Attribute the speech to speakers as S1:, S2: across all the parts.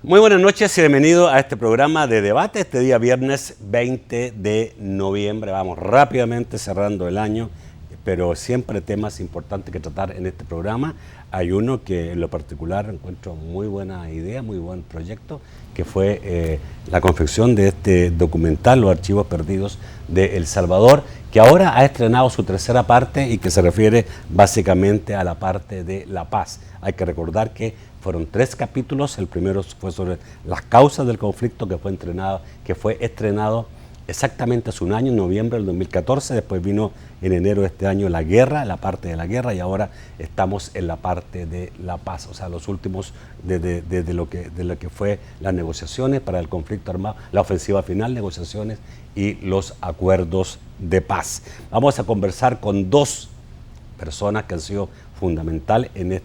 S1: Muy buenas noches y bienvenido a este programa de debate, este día viernes 20 de noviembre. Vamos rápidamente cerrando el año, pero siempre temas importantes que tratar en este programa. Hay uno que en lo particular encuentro muy buena idea, muy buen proyecto, que fue la confección de este documental, Los Archivos Perdidos de El Salvador, que ahora ha estrenado su tercera parte y que se refiere básicamente a la parte de la paz. Hay que recordar que fueron 3 capítulos, el primero fue sobre las causas del conflicto que fue estrenado exactamente hace un año, en noviembre del 2014, después vino en enero de este año la guerra, la parte de la guerra, y ahora estamos en la parte de la paz, o sea, los últimos de lo que fue las negociaciones para el conflicto armado, la ofensiva final, negociaciones y los acuerdos de paz. Vamos a conversar con 2 personas que han sido fundamental en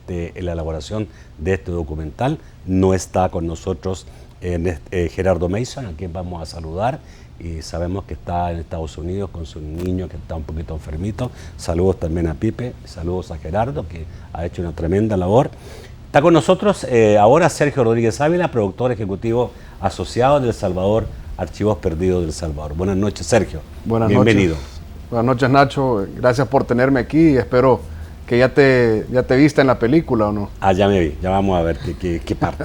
S1: la elaboración de este documental. No está con nosotros Gerardo Mason, a quien vamos a saludar, y sabemos que está en Estados Unidos con su niño que está un poquito enfermito. Saludos también a Pipe, saludos a Gerardo, que ha hecho una tremenda labor. Está con nosotros ahora Sergio Rodríguez Ávila, productor ejecutivo asociado de El Salvador, Archivos Perdidos del Salvador. Buenas noches, Sergio.
S2: Buenas
S1: Bienvenido.
S2: Noches. Buenas noches, Nacho. Gracias por tenerme aquí. Espero que ya te viste en la película, ¿o no?
S1: Ya me vi, ya vamos a ver qué parte.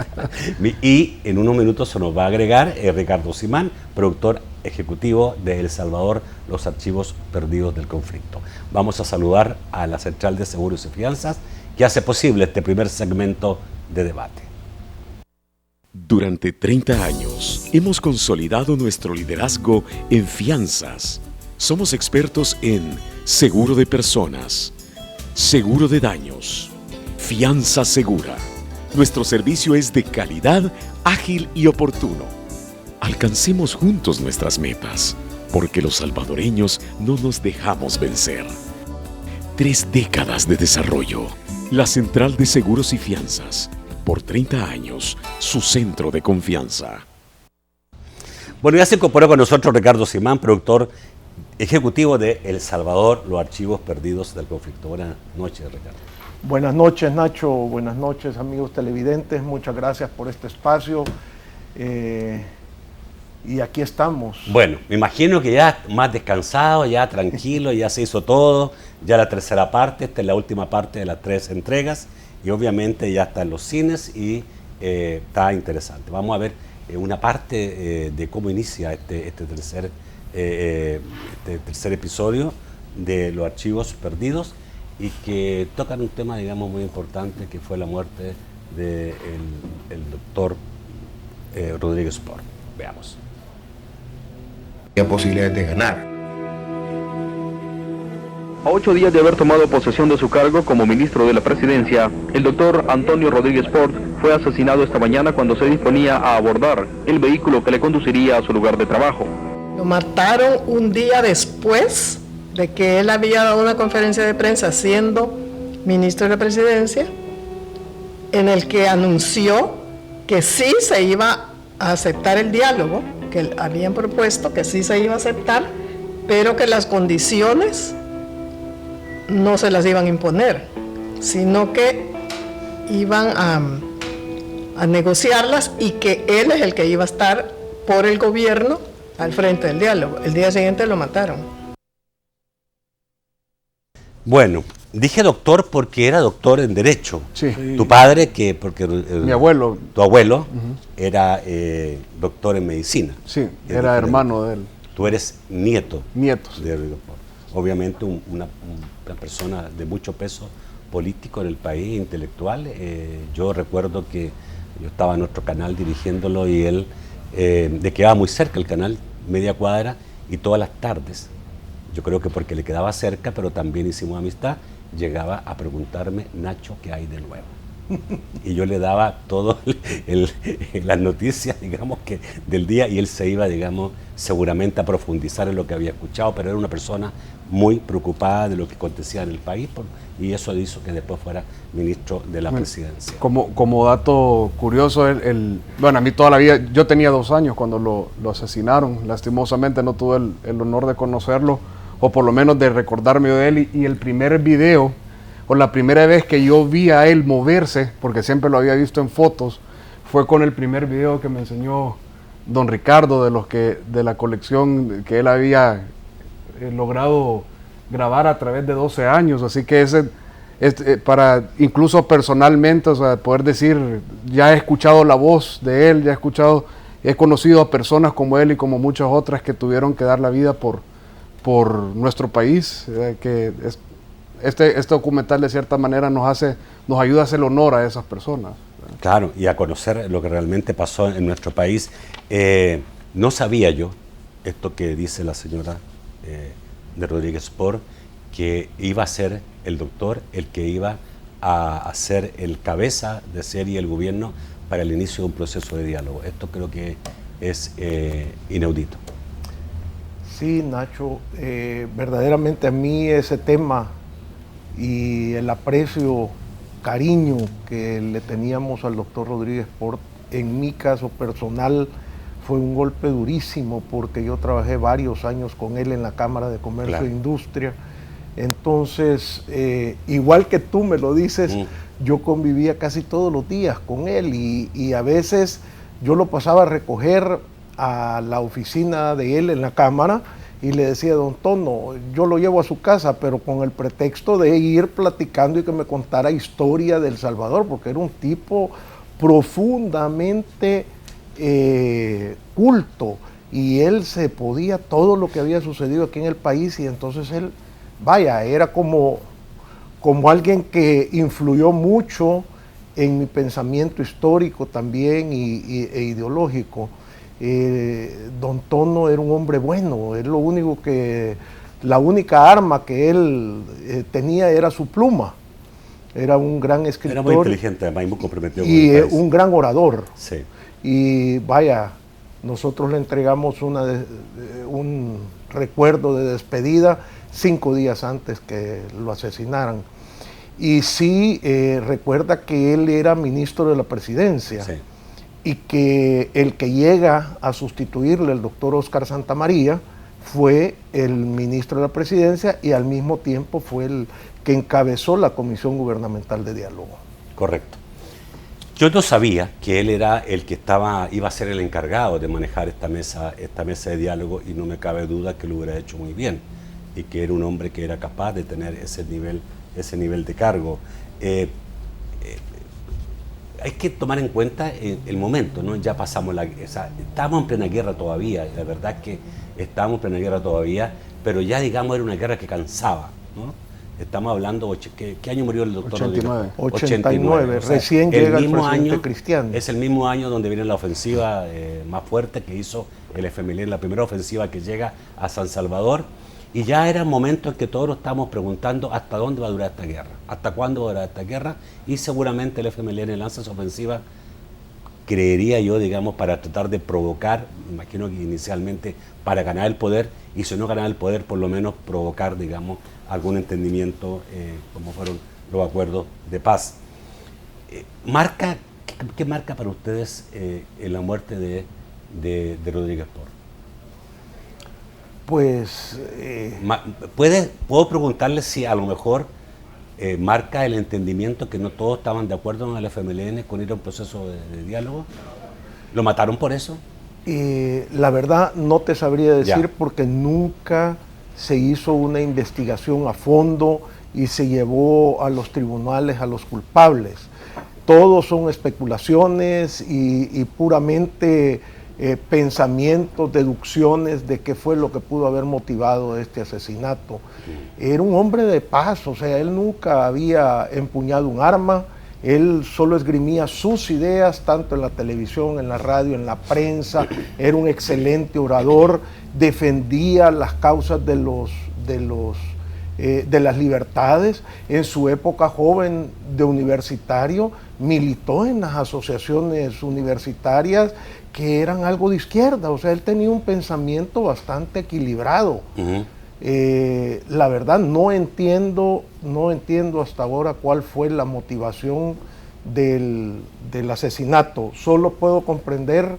S1: Y en unos minutos se nos va a agregar Ricardo Simán, productor ejecutivo de El Salvador, Los Archivos Perdidos del Conflicto. Vamos a saludar a la Central de Seguros y Fianzas, que hace posible este primer segmento de debate.
S3: Durante 30 años hemos consolidado nuestro liderazgo en fianzas. Somos expertos en seguro de personas, seguro de daños, fianza segura. Nuestro servicio es de calidad, ágil y oportuno. Alcancemos juntos nuestras metas, porque los salvadoreños no nos dejamos vencer. 3 décadas de desarrollo. La Central de Seguros y Fianzas. Por 30 años, su centro de confianza.
S1: Bueno, ya se incorporó con nosotros Ricardo Simán, productor ejecutivo de El Salvador, Los Archivos Perdidos del Conflicto. Buenas noches, Ricardo.
S4: Buenas noches, Nacho. Buenas noches, amigos televidentes. Muchas gracias por este espacio. Y aquí estamos.
S1: Bueno, me imagino que ya más descansado, ya tranquilo, ya se hizo todo. Ya la tercera parte, esta es la última parte de las 3 entregas. Y obviamente ya está en los cines y está interesante. Vamos a ver una parte de cómo inicia este tercer episodio de Los Archivos Perdidos, y que tocan un tema, digamos, muy importante, que fue la muerte del doctor Rodríguez Sport. Veamos.
S5: Hay posibilidades de ganar.
S6: A 8 días de haber tomado posesión de su cargo como ministro de la Presidencia, el doctor Antonio Rodríguez Port fue asesinado esta mañana cuando se disponía a abordar el vehículo que le conduciría a su lugar de trabajo.
S7: Lo mataron un día después de que él había dado una conferencia de prensa siendo ministro de la Presidencia, en el que anunció que sí se iba a aceptar el diálogo, que habían propuesto que sí se iba a aceptar, pero que las condiciones no se las iban a imponer, sino que iban a negociarlas, y que él es el que iba a estar por el gobierno al frente del diálogo. El día siguiente lo mataron.
S1: Bueno, dije doctor porque era doctor en Derecho.
S2: Sí.
S1: Tu padre, porque
S2: Mi abuelo.
S1: Tu abuelo era doctor en Medicina.
S2: Sí, era hermano de él.
S1: Tú eres nietos.
S2: Nietos.
S1: De Rodríguez Port. Obviamente una persona de mucho peso político en el país, intelectual. Yo recuerdo que yo estaba en otro canal dirigiéndolo, y él le quedaba muy cerca el canal, media cuadra, y todas las tardes, yo creo que porque le quedaba cerca, pero también hicimos amistad, llegaba a preguntarme: Nacho, ¿qué hay de nuevo? Y yo le daba todo las noticias, digamos, que del día, y él se iba, digamos, seguramente a profundizar en lo que había escuchado, pero era una persona muy preocupada de lo que acontecía en el país, y eso hizo que después fuera ministro de la Presidencia.
S2: Como dato curioso, bueno, a mí toda la vida, yo tenía 2 años cuando lo asesinaron. Lastimosamente no tuve el honor de conocerlo, o por lo menos de recordarme de él, y el primer video, o la primera vez que yo vi a él moverse, porque siempre lo había visto en fotos, fue con el primer video que me enseñó don Ricardo de la colección que él había logrado grabar a través de 12 años, así que para incluso personalmente, o sea, poder decir, ya he escuchado la voz de él, he conocido a personas como él y como muchas otras que tuvieron que dar la vida por nuestro país, que este documental de cierta manera nos ayuda a hacer honor a esas personas.
S1: Claro, y a conocer lo que realmente pasó en nuestro país. No sabía yo esto que dice la señora de Rodríguez Sport, que iba a ser el doctor el que iba a ser el cabeza de serie del gobierno para el inicio de un proceso de diálogo. Esto creo que es inaudito.
S4: Sí, Nacho, verdaderamente a mí ese tema y el aprecio, cariño que le teníamos al doctor Rodríguez Sport, en mi caso personal, fue un golpe durísimo porque yo trabajé varios años con él en la Cámara de Comercio
S1: Claro.
S4: e Industria. Entonces, igual que tú me lo dices, yo convivía casi todos los días con él y a veces yo lo pasaba a recoger a la oficina de él en la Cámara y le decía, don Tono, yo lo llevo a su casa, pero con el pretexto de ir platicando y que me contara historia de El Salvador, porque era un tipo profundamente culto y él se podía todo lo que había sucedido aquí en el país y entonces él, vaya, era como alguien que influyó mucho en mi pensamiento histórico también e ideológico. Don Tono era un hombre bueno, la única arma que él tenía era su pluma. Era un gran escritor.
S1: Era muy inteligente, además, y muy comprometido con
S4: y
S1: el país.
S4: un gran orador.
S1: Sí.
S4: Y vaya, nosotros le entregamos un recuerdo de despedida 5 días antes que lo asesinaran. Y sí, recuerda que él era ministro de la presidencia.
S1: Sí.
S4: Y que el que llega a sustituirle, el doctor Oscar Santamaría, fue el ministro de la presidencia y al mismo tiempo fue el que encabezó la Comisión Gubernamental de Diálogo.
S1: Correcto. Yo no sabía que él era el que iba a ser el encargado de manejar esta mesa de diálogo y no me cabe duda que lo hubiera hecho muy bien y que era un hombre que era capaz de tener ese nivel de cargo. Hay que tomar en cuenta el momento, ¿no? Ya pasamos estábamos en plena guerra todavía, la verdad es que estábamos en plena guerra todavía, pero ya digamos era una guerra que cansaba, ¿no? Estamos hablando, ¿qué año murió el doctor?
S2: 89.
S4: 89,
S1: o sea,
S4: recién llega el
S1: mismo
S4: presidente
S1: año,
S4: Cristiano.
S1: Es el mismo año donde viene la ofensiva más fuerte que hizo el FMLN, la primera ofensiva que llega a San Salvador, y ya era momento en que todos nos estábamos preguntando hasta dónde va a durar esta guerra, hasta cuándo va a durar esta guerra, y seguramente el FMLN lanza su ofensiva, creería yo, digamos, para tratar de provocar, imagino que inicialmente para ganar el poder, y si no ganar el poder, por lo menos provocar, digamos, algún entendimiento, como fueron los acuerdos de paz. ¿Qué marca para ustedes en la muerte de Rodríguez Sport?
S4: Pues...
S1: ¿Puedo preguntarle si a lo mejor marca el entendimiento que no todos estaban de acuerdo en el FMLN con ir a un proceso de diálogo? ¿Lo mataron por eso?
S4: La verdad no te sabría decir
S1: Ya.
S4: porque nunca se hizo una investigación a fondo y se llevó a los tribunales a los culpables. Todos son especulaciones y puramente pensamientos, deducciones de qué fue lo que pudo haber motivado este asesinato. Era un hombre de paz, o sea, él nunca había empuñado un arma, él solo esgrimía sus ideas, tanto en la televisión, en la radio, en la prensa, era un excelente orador, defendía las causas de las libertades. En su época joven de universitario, militó en las asociaciones universitarias que eran algo de izquierda, o sea, él tenía un pensamiento bastante equilibrado. La verdad no entiendo hasta ahora cuál fue la motivación del asesinato. Solo puedo comprender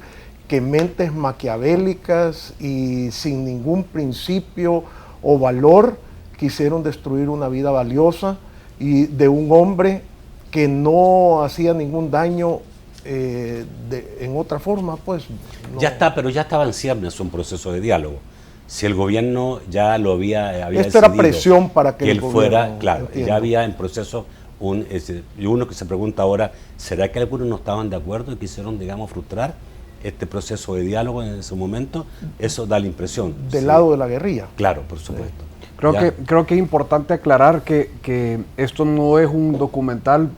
S4: que mentes maquiavélicas y sin ningún principio o valor quisieron destruir una vida valiosa y de un hombre que no hacía ningún daño en otra forma, pues... No.
S1: Ya está, pero ya estaba en ciernes un proceso de diálogo. Si el gobierno ya lo había
S4: Esta era presión para que
S1: él
S4: el
S1: fuera, claro,
S4: entiendo.
S1: ya había en proceso y uno que se pregunta ahora, ¿será que algunos no estaban de acuerdo y quisieron, digamos, frustrar este proceso de diálogo en ese momento? Eso da la impresión.
S4: Del
S1: sí.
S4: lado de la guerrilla.
S1: Claro, por supuesto.
S2: Creo que es importante aclarar que esto no es un documental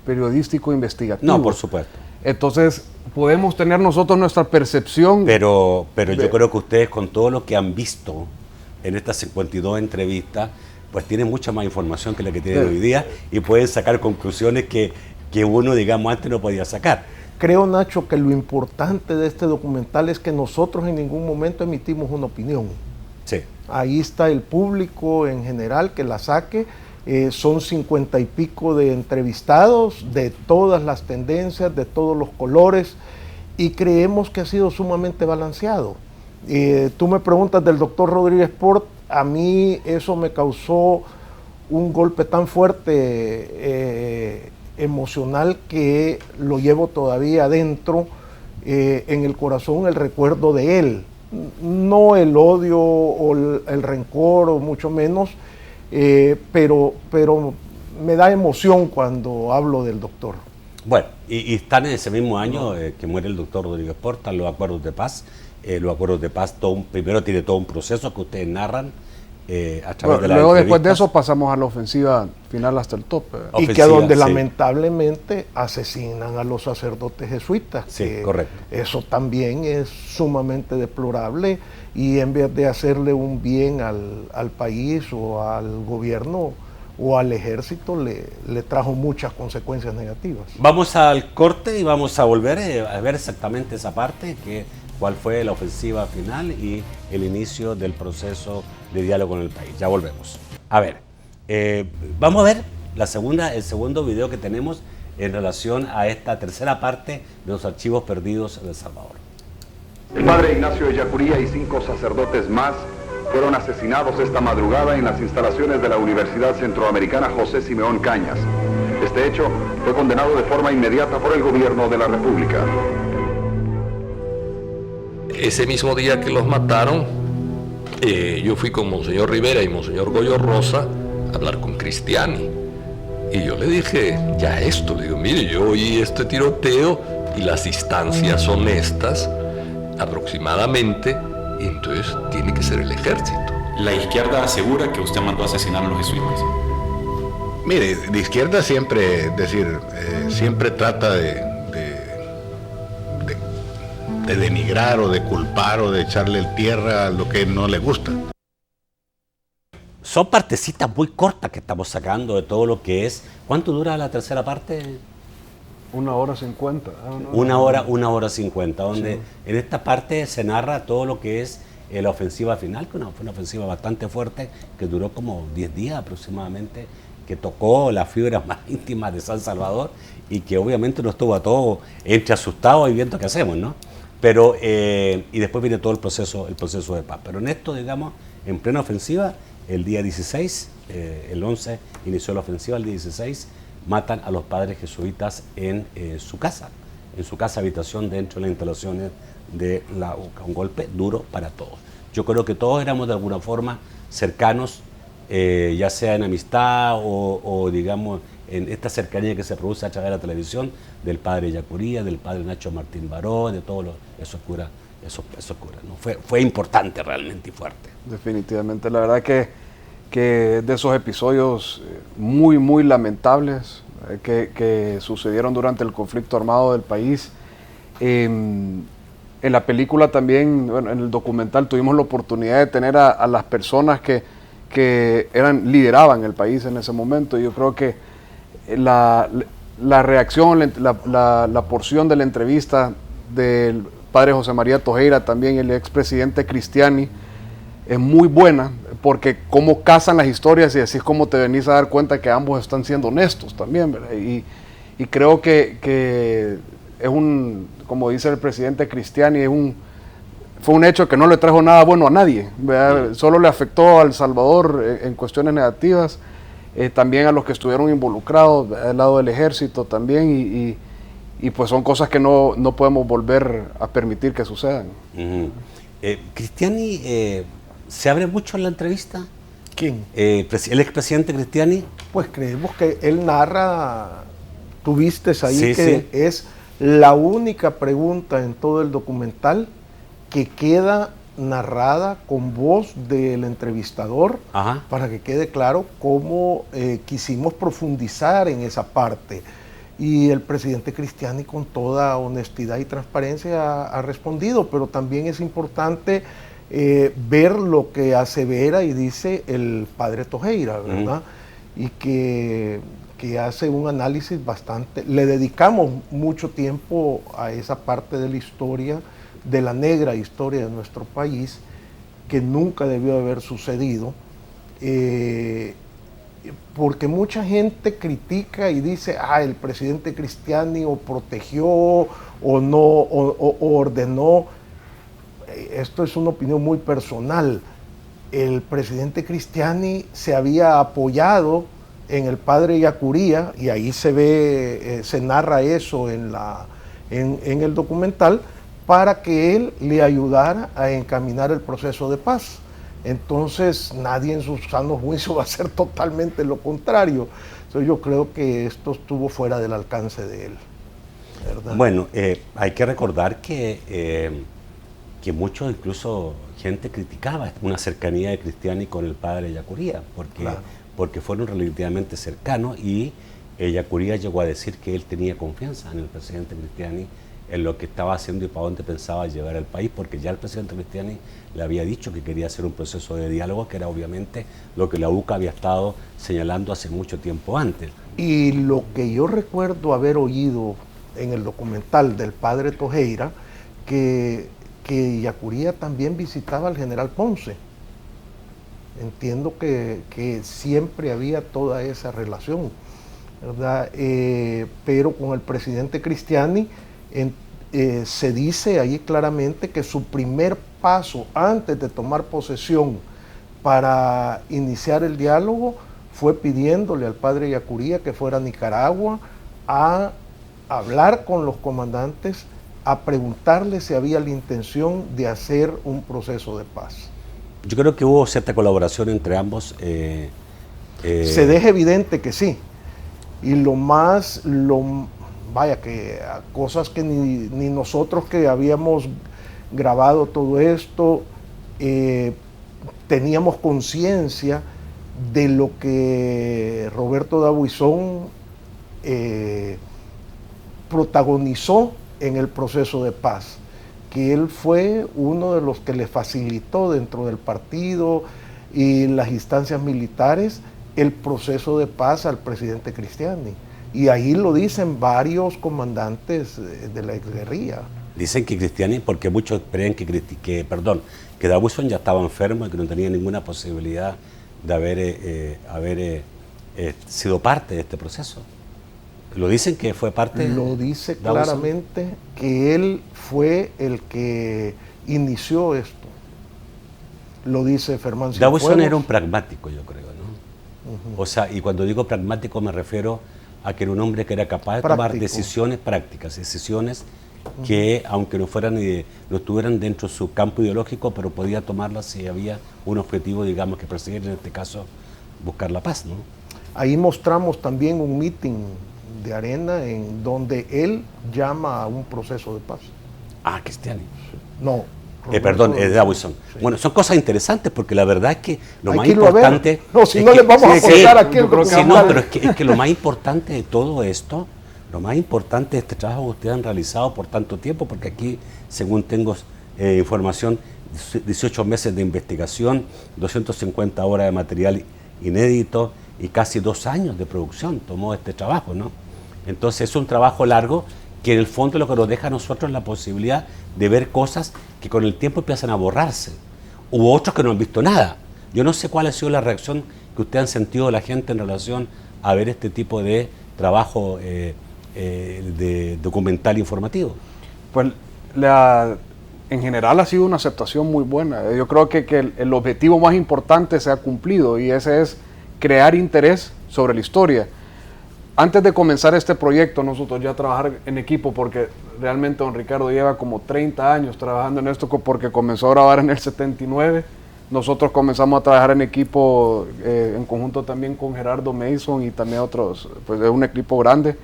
S2: periodístico investigativo.
S1: No, por supuesto.
S2: Entonces, podemos tener nosotros nuestra percepción.
S1: Pero yo creo que ustedes, con todo lo que han visto en estas 52 entrevistas, pues tienen mucha más información que la que tienen hoy día y pueden sacar conclusiones que uno, digamos, antes no podía sacar.
S4: Creo, Nacho, que lo importante de este documental es que nosotros en ningún momento emitimos una opinión.
S1: Sí.
S4: Ahí está el público en general que la saque. Son 50 y pico de entrevistados de todas las tendencias, de todos los colores, y creemos que ha sido sumamente balanceado. Tú me preguntas del doctor Rodríguez Port, a mí eso me causó un golpe tan fuerte emocional que lo llevo todavía adentro, en el corazón, el recuerdo de él. No el odio o el rencor, o mucho menos, pero me da emoción cuando hablo del doctor.
S1: Bueno, y están en ese mismo año que muere el doctor Rodríguez Port, están los acuerdos de paz. Los acuerdos de paz, primero tiene todo un proceso que ustedes narran a través de la
S2: luego después de eso pasamos a la ofensiva final hasta el tope.
S4: Y que a donde lamentablemente asesinan a los sacerdotes jesuitas.
S1: Sí, correcto.
S4: Eso también es sumamente deplorable, y en vez de hacerle un bien al país o al gobierno o al ejército, le trajo muchas consecuencias negativas.
S1: Vamos al corte y vamos a volver a ver exactamente esa parte, cuál fue la ofensiva final y el inicio del proceso de diálogo en el país. Ya volvemos. A ver, vamos a ver el segundo video que tenemos en relación a esta tercera parte de los archivos perdidos en El Salvador.
S8: El padre Ignacio Ellacuría y 5 sacerdotes más fueron asesinados esta madrugada en las instalaciones de la Universidad Centroamericana José Simeón Cañas. Este hecho fue condenado de forma inmediata por el gobierno de la República.
S9: Ese mismo día que los mataron, yo fui con Monseñor Rivera y Monseñor Goyo Rosa a hablar con Cristiani. Y yo le dije, ya esto, le digo, mire, yo oí este tiroteo y las distancias son estas, aproximadamente, y entonces tiene que ser el ejército.
S10: La izquierda asegura que usted mandó a asesinar a los jesuitas.
S5: Mire, de izquierda siempre, siempre trata de denigrar o de culpar o de echarle tierra a lo que no le gusta.
S1: Son partecitas muy cortas que estamos sacando de todo lo que es. ¿Cuánto dura la tercera parte?
S2: 1 hora 50.
S1: Una hora 50, donde en esta parte se narra todo lo que es la ofensiva final, que fue una ofensiva bastante fuerte, que duró como 10 días aproximadamente, que tocó las fibras más íntimas de San Salvador y que obviamente nos estuvo a todos entre asustados y viendo qué hacemos, ¿no? Pero, y después viene todo el proceso de paz. Pero en esto, digamos, en plena ofensiva, el día 16, el 11 inició la ofensiva, el día 16 matan a los padres jesuitas en su casa habitación dentro de las instalaciones de la UCA. Un golpe duro para todos. Yo creo que todos éramos de alguna forma cercanos, ya sea en amistad o digamos en esta cercanía que se produce a través de la televisión, del padre Ellacuría, del padre Nacho Martín Baró, de todos esos curas, ¿no? Fue importante realmente y fuerte.
S2: Definitivamente, la verdad que de esos episodios muy, muy lamentables que sucedieron durante el conflicto armado del país. En la película también, bueno, en el documental tuvimos la oportunidad de tener a las personas que lideraban el país en ese momento. Yo creo que la reacción, la porción de la entrevista del padre José María Tojeira, también el expresidente Cristiani, es muy buena, porque cómo casan las historias, y así es como te venís a dar cuenta que ambos están siendo honestos también, ¿verdad? Y creo que es como dice el presidente Cristiani, fue un hecho que no le trajo nada bueno a nadie, ¿verdad? Solo le afectó a El Salvador en cuestiones negativas, también a los que estuvieron involucrados, al lado del ejército también, y pues son cosas que no podemos volver a permitir que sucedan.
S1: Cristiani, ¿se abre mucho en la entrevista?
S4: ¿Quién?
S1: ¿El expresidente Cristiani?
S4: Pues creemos que él narra, tuviste ahí
S1: Sí,
S4: que
S1: sí.
S4: es la única pregunta en todo el documental que queda narrada con voz del entrevistador,
S1: Ajá.
S4: para que quede claro cómo quisimos profundizar en esa parte. Y el presidente Cristiani con toda honestidad y transparencia ha respondido, pero también es importante ver lo que asevera y dice el padre Tojeira, ¿verdad? Y que hace un análisis bastante, le dedicamos mucho tiempo a esa parte de la historia, de la negra historia de nuestro país, que nunca debió haber sucedido, porque mucha gente critica y dice, el presidente Cristiani o protegió o no, o ordenó. Esto es una opinión muy personal. El presidente Cristiani se había apoyado en el padre Yacuría, y ahí se ve, se narra eso en el documental, para que él le ayudara a encaminar el proceso de paz. Entonces nadie en su sano juicio va a hacer totalmente lo contrario. Entonces yo creo que esto estuvo fuera del alcance de él, ¿verdad?
S1: Bueno, hay que recordar que muchos, incluso gente, criticaba una cercanía de Cristiani con el padre Yacuría, porque fueron relativamente cercanos, y Yacuría llegó a decir que él tenía confianza en el presidente Cristiani, en lo que estaba haciendo y para dónde pensaba llevar al país, porque ya el presidente Cristiani le había dicho que quería hacer un proceso de diálogo, que era obviamente lo que la UCA había estado señalando hace mucho tiempo antes.
S4: Y lo que yo recuerdo haber oído en el documental del padre Tojeira, que Yacuría también visitaba al general Ponce. Entiendo que siempre había toda esa relación, ¿verdad? Pero con el presidente Cristiani se dice ahí claramente que su primer paso antes de tomar posesión para iniciar el diálogo fue pidiéndole al padre Yacuría que fuera a Nicaragua a hablar con los comandantes, a preguntarle si había la intención de hacer un proceso de paz.
S1: Yo creo que hubo cierta colaboración entre ambos.
S4: Se deja evidente que sí. Y vaya, que cosas que ni nosotros que habíamos grabado todo esto teníamos conciencia de lo que Roberto Dabuizón protagonizó en el proceso de paz, que él fue uno de los que le facilitó dentro del partido y las instancias militares el proceso de paz al presidente Cristiani. Y ahí lo dicen varios comandantes de la exguerrilla.
S1: Dicen que Cristiani, porque muchos creen que Dabuizón ya estaba enfermo y que no tenía ninguna posibilidad de haber sido parte de este proceso. ¿Lo dicen que fue parte?
S4: Lo dice
S1: Dabuizón,
S4: claramente que él fue el que inició esto. Lo dice Fermán Cienfuegos.
S1: Dabuizón era un pragmático, yo creo, ¿no? O sea, y cuando digo pragmático me refiero a que era un hombre que era capaz de tomar decisiones prácticas, decisiones que, aunque no estuvieran dentro de su campo ideológico, pero podía tomarlas si había un objetivo, digamos, que perseguir, en este caso, buscar la paz, ¿no?
S4: Ahí mostramos también un meeting de Arena en donde él llama a un proceso de paz.
S1: Cristiani.
S4: No.
S1: Perdón, Dabuizón. Sí. Bueno, son cosas interesantes porque la verdad es que lo
S4: hay
S1: más
S4: que
S1: importante...
S4: No, si no les vamos a contar aquí el
S1: no, pero es que lo más importante de todo esto, lo más importante de este trabajo que ustedes han realizado por tanto tiempo, porque aquí, según tengo información, 18 meses de investigación, 250 horas de material inédito y casi 2 años de producción tomó este trabajo, ¿no? Entonces es un trabajo largo que en el fondo lo que nos deja a nosotros es la posibilidad de ver cosas que con el tiempo empiezan a borrarse. Hubo otros que no han visto nada. Yo no sé cuál ha sido la reacción que ustedes han sentido de la gente en relación a ver este tipo de trabajo de documental informativo.
S2: Pues en general ha sido una aceptación muy buena. Yo creo que el objetivo más importante se ha cumplido, y ese es crear interés sobre la historia. antes de comenzar este proyecto, nosotros ya trabajar en equipo, porque realmente don Ricardo lleva como 30 años trabajando en esto, porque comenzó a grabar en el 79. Nosotros comenzamos a trabajar en equipo, en conjunto también con Gerardo Mason y también otros, pues es un equipo grande,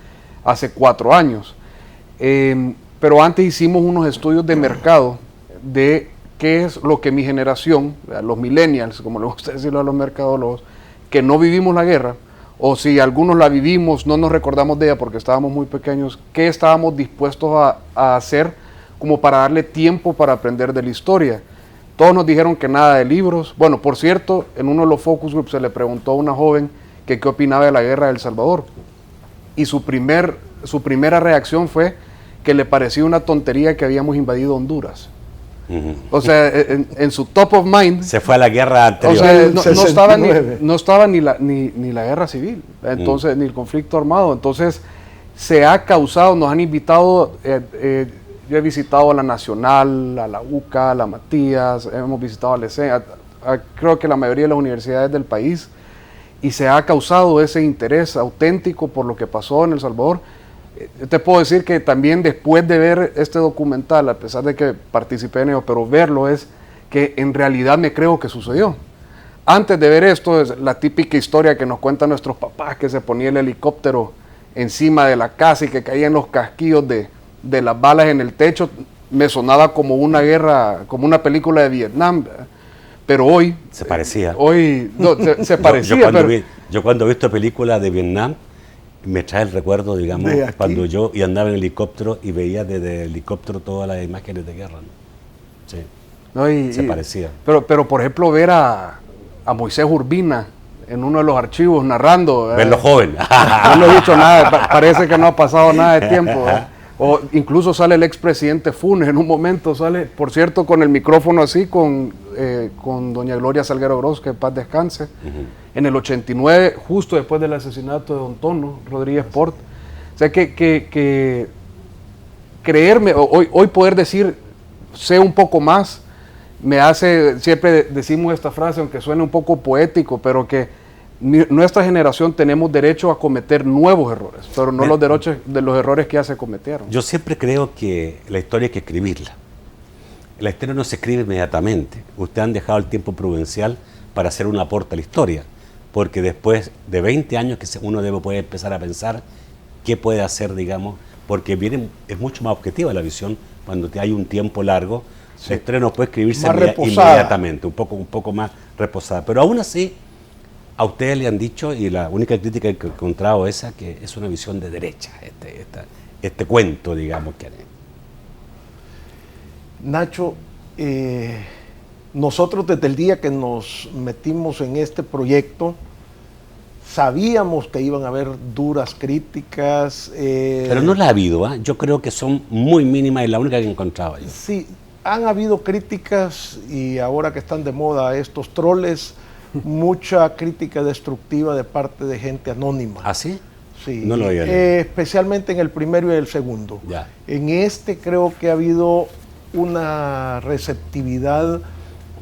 S2: hace 4 años. Pero antes hicimos unos estudios de mercado de qué es lo que mi generación, los millennials, como le gusta decirlo a los mercadólogos, que no vivimos la guerra, o si algunos la vivimos, no nos recordamos de ella porque estábamos muy pequeños, qué estábamos dispuestos a hacer como para darle tiempo para aprender de la historia. Todos nos dijeron que nada de libros. Bueno, por cierto, en uno de los focus groups se le preguntó a una joven que qué opinaba de la guerra de El Salvador. Y su primera reacción fue que le parecía una tontería que habíamos invadido Honduras. O sea, en su top of mind...
S1: Se fue a la guerra anterior.
S2: O sea, no estaba ni la guerra civil, entonces ni el conflicto armado. Entonces, se ha causado, nos han invitado... yo he visitado a la Nacional, a la UCA, a la Matías, hemos visitado a la ESE, creo que la mayoría de las universidades del país, y se ha causado ese interés auténtico por lo que pasó en El Salvador. Te puedo decir que también después de ver este documental, a pesar de que participé en ello, pero verlo es que en realidad me creo que sucedió. Antes de ver esto, es la típica historia que nos cuentan nuestros papás, que se ponía el helicóptero encima de la casa y que caían los casquillos de las balas en el techo, me sonaba como una guerra, como una película de Vietnam, pero hoy...
S1: Se parecía.
S2: Hoy, no, se parecía,
S1: yo cuando he visto películas de Vietnam, me trae el recuerdo, digamos, cuando yo andaba en helicóptero y veía desde el helicóptero todas las imágenes de guerra, ¿no? Sí, no, se parecía.
S2: Pero, por ejemplo, ver a Moisés Urbina en uno de los archivos narrando...
S1: Verlo joven.
S2: No he dicho nada, parece que no ha pasado nada de tiempo, O incluso sale el expresidente Funes en un momento, sale, por cierto, con el micrófono así, con doña Gloria Salguero Gross, que paz descanse, en el 89, justo después del asesinato de don Tono Rodríguez Port. O sea, que creerme, hoy poder decir, sé un poco más, me hace, siempre decimos esta frase, aunque suene un poco poético, pero que nuestra generación tenemos derecho a cometer nuevos errores, pero no los errores que ya se cometieron.
S1: Yo siempre creo que la historia hay que escribirla. La historia no se escribe inmediatamente. Ustedes han dejado el tiempo prudencial para hacer un aporte a la historia, porque después de 20 años que uno puede empezar a pensar qué puede hacer, digamos, porque es mucho más objetiva la visión cuando hay un tiempo largo. Sí. La historia no puede escribirse inmediatamente, un poco más reposada, pero aún así a ustedes le han dicho, y la única crítica que he encontrado es que es una visión de derecha, este cuento, digamos, que han...
S4: Nacho, nosotros desde el día que nos metimos en este proyecto, sabíamos que iban a haber duras críticas.
S1: Pero no la ha habido, yo creo que son muy mínimas y la única que he encontrado yo.
S4: Sí, han habido críticas y ahora que están de moda estos troles, mucha crítica destructiva de parte de gente anónima.
S1: ¿Ah, sí?
S4: Sí,
S1: no lo había leído.
S4: Especialmente en el primero y el segundo.
S1: Ya.
S4: En este creo que ha habido una receptividad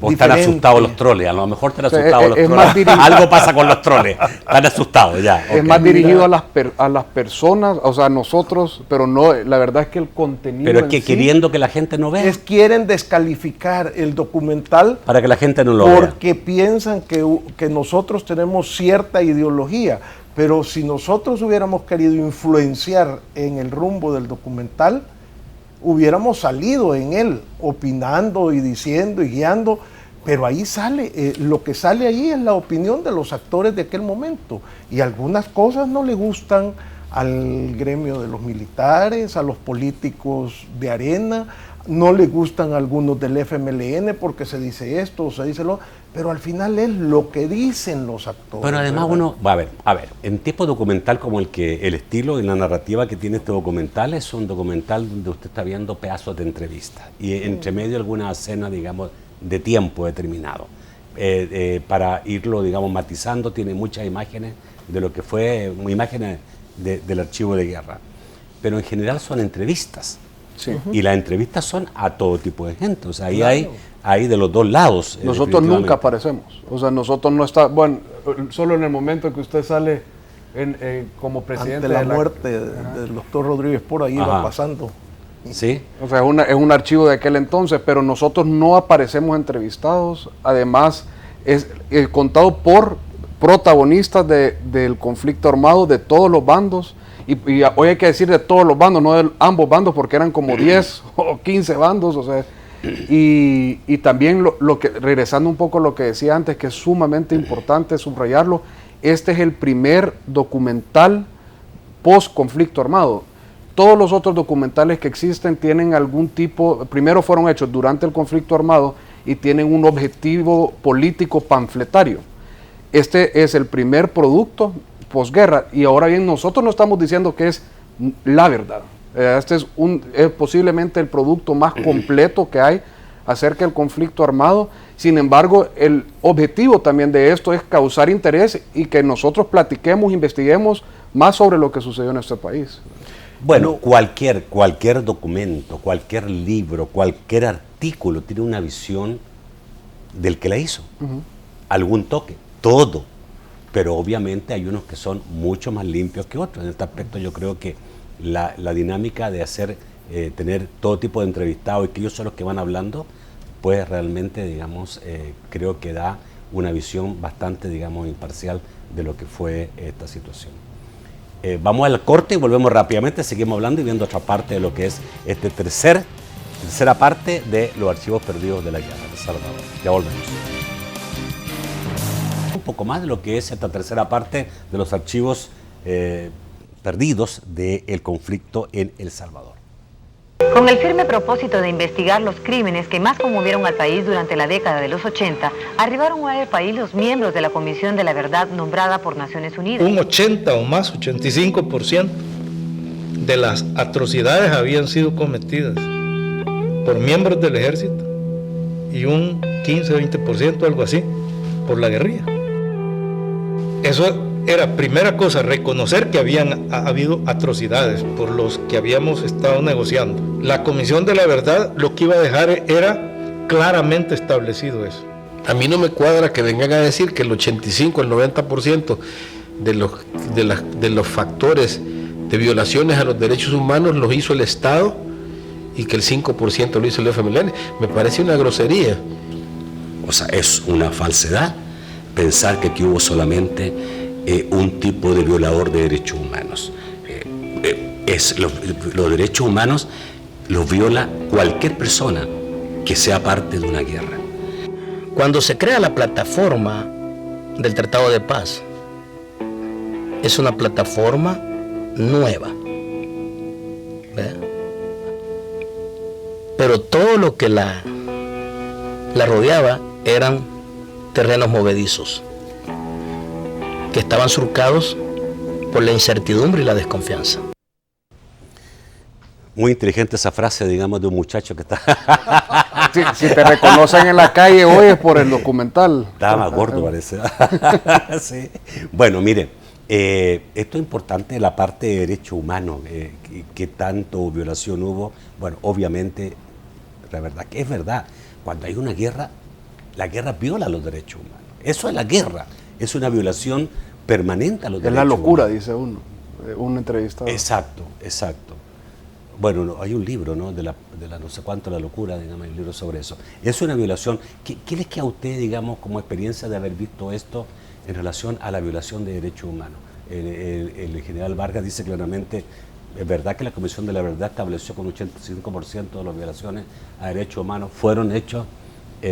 S1: o están asustados los troles, a lo mejor están asustados los troles. Algo pasa con los troles, están asustados ya.
S2: Es más dirigido a las personas, o sea, a nosotros, pero no, la verdad es que el contenido.
S1: Pero es que queriendo que la gente no vea.
S4: Quieren descalificar el documental
S1: para que la gente no lo vea.
S4: Porque piensan que nosotros tenemos cierta ideología, pero si nosotros hubiéramos querido influenciar en el rumbo del documental, hubiéramos salido en él, opinando y diciendo y guiando, pero ahí sale, lo que sale ahí es la opinión de los actores de aquel momento, y algunas cosas no le gustan al gremio de los militares, a los políticos de arena, no le gustan a algunos del FMLN porque se dice esto o se dice lo, pero al final es lo que dicen los actores.
S1: Pero además uno, a ver, en tipo documental como el estilo y la narrativa que tiene este documental es un documental donde usted está viendo pedazos de entrevistas y entre medio alguna escena, digamos, de tiempo determinado. Para irlo, digamos, matizando, tiene muchas imágenes de lo que fue, imágenes del archivo de guerra. Pero en general son entrevistas. Sí. Y las entrevistas son a todo tipo de gente, o sea, ahí claro. hay de los dos lados.
S2: Nosotros nunca aparecemos, o sea, nosotros no está, bueno, solo en el momento que usted sale como presidente
S4: ante la muerte del doctor Rodríguez Port, ahí iba pasando.
S1: Sí.
S2: O sea, es un archivo de aquel entonces, pero nosotros no aparecemos entrevistados. Además, es contado por protagonistas del conflicto armado de todos los bandos. Y hoy hay que decir de todos los bandos, no de ambos bandos, porque eran como 10 o 15 bandos. O sea, y también regresando un poco a lo que decía antes, que es sumamente importante subrayarlo, este es el primer documental post-conflicto armado. Todos los otros documentales que existen tienen algún tipo, primero fueron hechos durante el conflicto armado y tienen un objetivo político panfletario. Este es el primer producto posguerra, y ahora bien, nosotros no estamos diciendo que es la verdad. Este es posiblemente el producto más completo que hay acerca del conflicto armado. Sin embargo, el objetivo también de esto es causar interés y que nosotros platiquemos, investiguemos más sobre lo que sucedió en este país.
S1: Bueno, cualquier documento, cualquier libro, cualquier artículo tiene una visión del que la hizo. Algún toque, todo. Pero obviamente hay unos que son mucho más limpios que otros. En este aspecto yo creo que la dinámica de tener todo tipo de entrevistados y que ellos son los que van hablando, pues realmente, digamos, creo que da una visión bastante, digamos, imparcial de lo que fue esta situación. Vamos al corte y volvemos rápidamente, seguimos hablando y viendo otra parte de lo que es esta tercera parte de los archivos perdidos de la guerra de Salvador. Ya volvemos. Un poco más de lo que es esta tercera parte de los archivos perdidos del conflicto en El Salvador.
S11: Con el firme propósito de investigar los crímenes que más conmovieron al país durante la década de los 80, arribaron a el país los miembros de la Comisión de la Verdad nombrada por Naciones Unidas.
S12: Un 80 o más, 85% de las atrocidades habían sido cometidas por miembros del ejército y un 15-20%, algo así, por la guerrilla. Eso era, primera cosa, reconocer que habían habido atrocidades por los que habíamos estado negociando. La Comisión de la Verdad lo que iba a dejar era claramente establecido eso.
S13: A mí no me cuadra que vengan a decir que el 85, el 90% de los factores de violaciones a los derechos humanos los hizo el Estado y que el 5% lo hizo el FMLN. Me parece una grosería.
S1: O sea, es una falsedad pensar que aquí hubo solamente un tipo de violador de derechos humanos. Los derechos humanos los viola cualquier persona que sea parte de una guerra.
S14: Cuando se crea la plataforma del Tratado de Paz, es una plataforma nueva, ¿verdad? Pero todo lo que la rodeaba eran terrenos movedizos que estaban surcados por la incertidumbre y la desconfianza.
S1: Muy inteligente esa frase, digamos, de un muchacho que está...
S2: Si te reconocen en la calle hoy es por el documental.
S1: Estaba más gordo, parece. Sí. Bueno, miren, esto es importante, la parte de derechos humanos, que tanto violación hubo. Bueno, obviamente, la verdad que es verdad, cuando hay una guerra, la guerra viola los derechos humanos. Eso es la guerra. Es una violación permanente a los derechos humanos.
S2: Es la locura, dice un entrevistado.
S1: Exacto. Bueno, hay un libro, ¿no? De la no sé cuánto, la locura, digamos, hay un libro sobre eso. Es una violación. ¿Qué les queda a usted, digamos, como experiencia de haber visto esto en relación a la violación de derechos humanos? El general Vargas dice claramente, es verdad que la Comisión de la Verdad estableció que un 85% de las violaciones a derechos humanos fueron hechos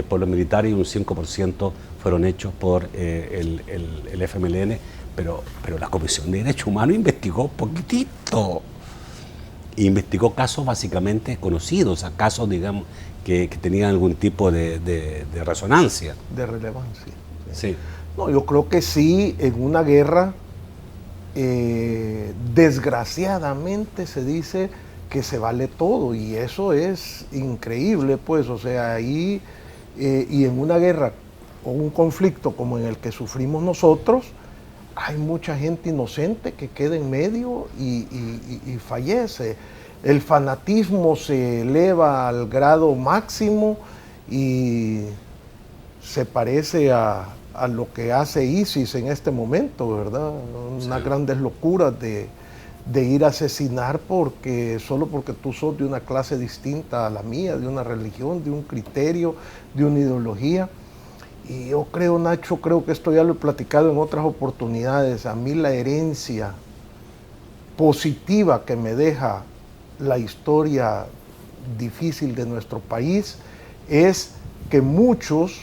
S1: por los militares y un 5% fueron hechos por el FMLN, pero la Comisión de Derechos Humanos investigó poquitito. Investigó casos básicamente conocidos, a casos, digamos, que tenían algún tipo de resonancia.
S4: De relevancia.
S1: Sí.
S4: No, yo creo que sí, en una guerra, desgraciadamente se dice que se vale todo, y eso es increíble, pues, o sea, ahí, y en una guerra o un conflicto como en el que sufrimos nosotros, hay mucha gente inocente que queda en medio y fallece. El fanatismo se eleva al grado máximo y se parece a lo que hace ISIS en este momento, ¿verdad? Unas grandes locuras de ir a asesinar solo porque tú sos de una clase distinta a la mía, de una religión, de un criterio, de una ideología. Y yo creo, Nacho, creo que esto ya lo he platicado en otras oportunidades, a mí la herencia positiva que me deja la historia difícil de nuestro país es que muchos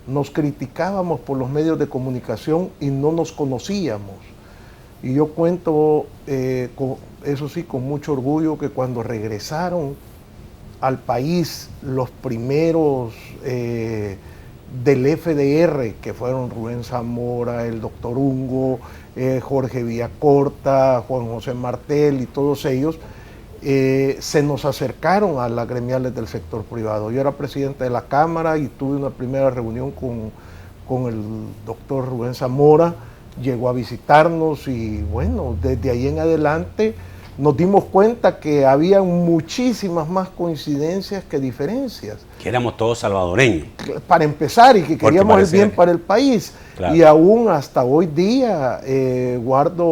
S4: nos criticábamos por los medios de comunicación y no nos conocíamos. Y yo cuento, eso sí, con mucho orgullo, que cuando regresaron al país los primeros del FDR, que fueron Rubén Zamora, el doctor Ungo, Jorge Villacorta, Juan José Martel y todos ellos, se nos acercaron a las gremiales del sector privado. Yo era presidente de la Cámara y tuve una primera reunión con el doctor Rubén Zamora, llegó a visitarnos y bueno, desde ahí en adelante nos dimos cuenta que había muchísimas más coincidencias que diferencias.
S1: Que éramos todos salvadoreños.
S4: Para empezar, y que queríamos el bien para el país. Claro. Y aún hasta hoy día guardo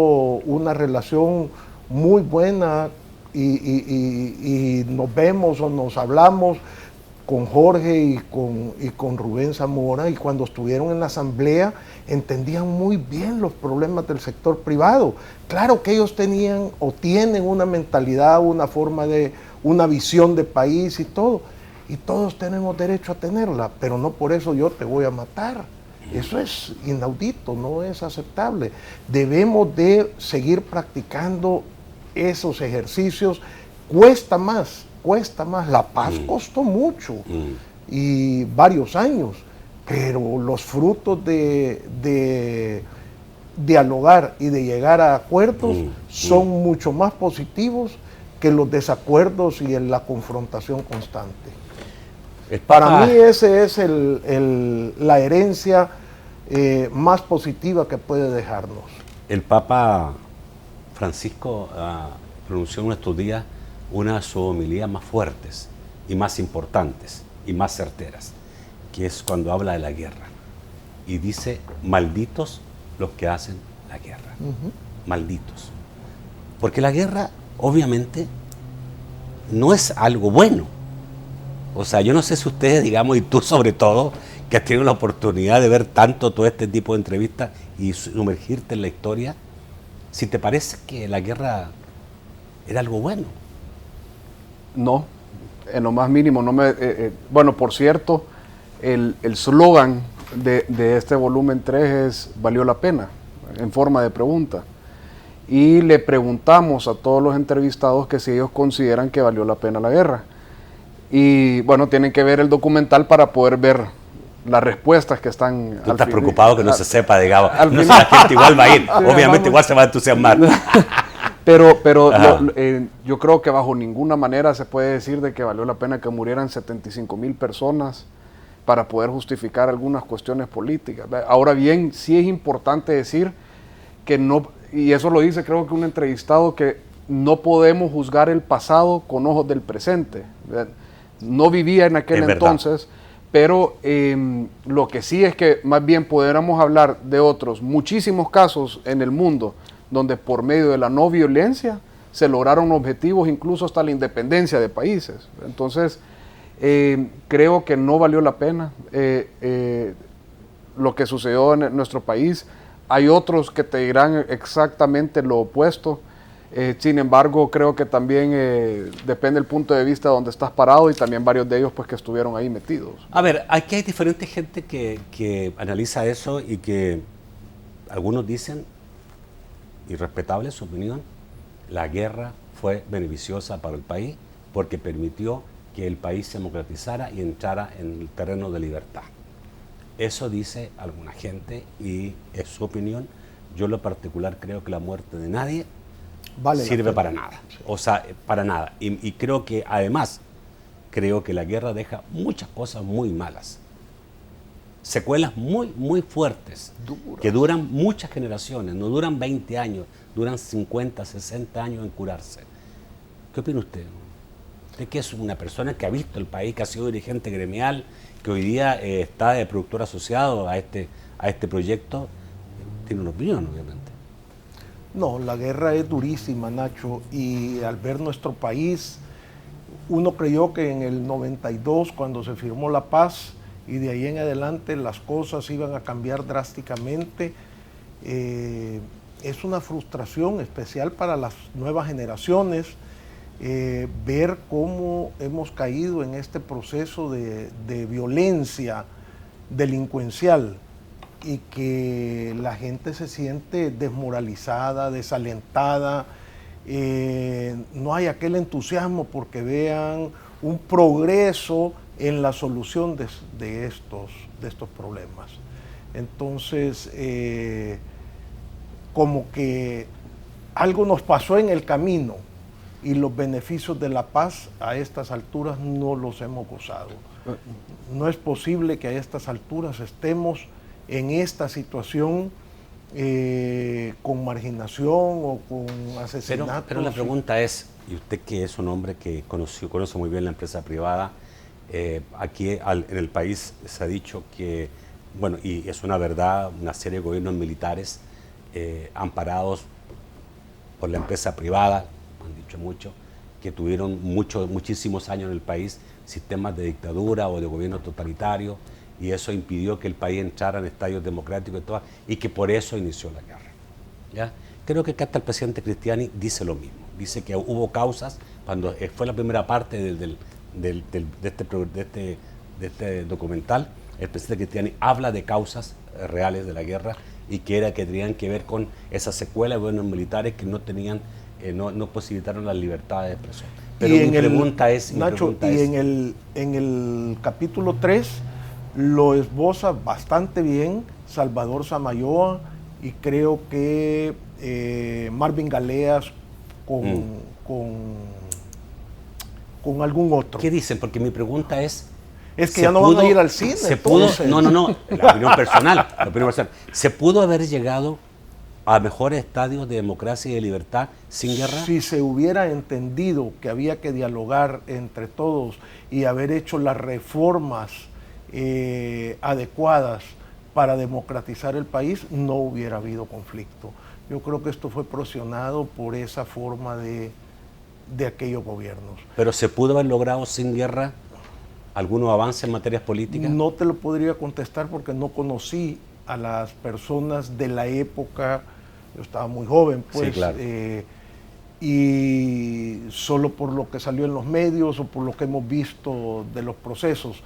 S4: una relación muy buena y nos vemos o nos hablamos con Jorge y con Rubén Zamora, y cuando estuvieron en la asamblea entendían muy bien los problemas del sector privado. Claro que ellos tenían o tienen una mentalidad, una forma una visión de país y todo, y todos tenemos derecho a tenerla, pero no por eso yo te voy a matar. Eso es inaudito, no es aceptable. Debemos de seguir practicando esos ejercicios. Cuesta más. La paz costó mucho y varios años, pero los frutos de dialogar y de llegar a acuerdos son mucho más positivos que los desacuerdos y la confrontación constante. Para mí ese es la herencia más positiva que puede dejarnos.
S1: El Papa Francisco pronunció en estos días una de sus homilías más fuertes y más importantes y más certeras, que es cuando habla de la guerra. Y dice, malditos los que hacen la guerra. Malditos. Porque la guerra, obviamente, no es algo bueno. O sea, yo no sé si ustedes, digamos, y tú sobre todo, que has tenido la oportunidad de ver tanto todo este tipo de entrevistas y sumergirte en la historia, si te parece que la guerra era algo bueno.
S2: No, en lo más mínimo. Bueno, por cierto, el slogan de este volumen 3 es "valió la pena", en forma de pregunta. Y le preguntamos a todos los entrevistados que si ellos consideran que valió la pena la guerra. Y bueno, tienen que ver el documental para poder ver las respuestas que están.
S1: Tú estás preocupado que no se sepa, digamos. No sé, la gente igual va a ir. Obviamente igual se va a entusiasmar.
S2: Pero yo creo que bajo ninguna manera se puede decir de que valió la pena que murieran 75,000 personas para poder justificar algunas cuestiones políticas. Ahora bien, sí es importante decir que no, y eso lo dice creo que un entrevistado, que no podemos juzgar el pasado con ojos del presente. No vivía en aquel entonces, pero lo que sí es que más bien pudiéramos hablar de otros muchísimos casos en el mundo donde por medio de la no violencia se lograron objetivos, incluso hasta la independencia de países. Entonces, creo que no valió la pena lo que sucedió en nuestro país. Hay otros que te dirán exactamente lo opuesto. Sin embargo, creo que también depende del punto de vista donde estás parado, y también varios de ellos pues que estuvieron ahí metidos.
S1: A ver, aquí hay diferente gente que analiza eso, y que algunos dicen, y respetable su opinión, la guerra fue beneficiosa para el país porque permitió que el país se democratizara y entrara en el terreno de libertad. Eso dice alguna gente y es su opinión. Yo en lo particular creo que la muerte de nadie sirve para nada. O sea, para nada. Y creo que además, creo que la guerra deja muchas cosas muy malas. Secuelas muy, muy fuertes, que duran muchas generaciones, no duran 20 años, duran 50, 60 años en curarse. ¿Qué opina usted? usted que es una persona que ha visto el país, que ha sido dirigente gremial, que hoy día está de productor asociado a este proyecto, tiene una opinión, obviamente.
S4: No, la guerra es durísima, Nacho, y al ver nuestro país, uno creyó que en el 92, cuando se firmó la paz, y de ahí en adelante las cosas iban a cambiar drásticamente. Es una frustración especial para las nuevas generaciones ver cómo hemos caído en este proceso de violencia delincuencial y que la gente se siente desmoralizada, desalentada, no hay aquel entusiasmo porque vean un progreso en la solución de estos problemas. Entonces, como que algo nos pasó en el camino y los beneficios de la paz a estas alturas no los hemos gozado. No es posible que a estas alturas estemos en esta situación con marginación o con asesinatos.
S1: Pero la pregunta es, y usted que es un hombre que conoce muy bien la empresa privada, aquí en el país se ha dicho que, bueno, y es una verdad, una serie de gobiernos militares amparados por la empresa privada, han dicho mucho, que tuvieron muchísimos años en el país sistemas de dictadura o de gobierno totalitario, y eso impidió que el país entrara en estadios democráticos y que por eso inició la guerra. ¿Ya? Creo que hasta el presidente Cristiani dice lo mismo, dice que hubo causas, cuando fue la primera parte de este documental, el presidente Cristiani habla de causas reales de la guerra y que tenían que ver con esa secuela de gobiernos militares que no tenían, no posibilitaron la libertad de expresión. Pero mi pregunta es,
S4: Nacho, en el capítulo 3 lo esboza bastante bien Salvador Samayoa y creo que Marvin Galeas con algún otro.
S1: ¿Qué dicen? Porque mi pregunta es
S4: que ya no van a ir al cine.
S1: No, la opinión personal. ¿Se pudo haber llegado a mejores estadios de democracia y de libertad sin guerra?
S4: Si se hubiera entendido que había que dialogar entre todos y haber hecho las reformas adecuadas para democratizar el país, no hubiera habido conflicto. Yo creo que esto fue presionado por esa forma de aquellos gobiernos.
S1: ¿Pero se pudo haber logrado sin guerra algunos avances en materias políticas?
S4: No te lo podría contestar porque no conocí a las personas de la época, yo estaba muy joven, pues,
S1: sí, claro.
S4: Y solo por lo que salió en los medios o por lo que hemos visto de los procesos.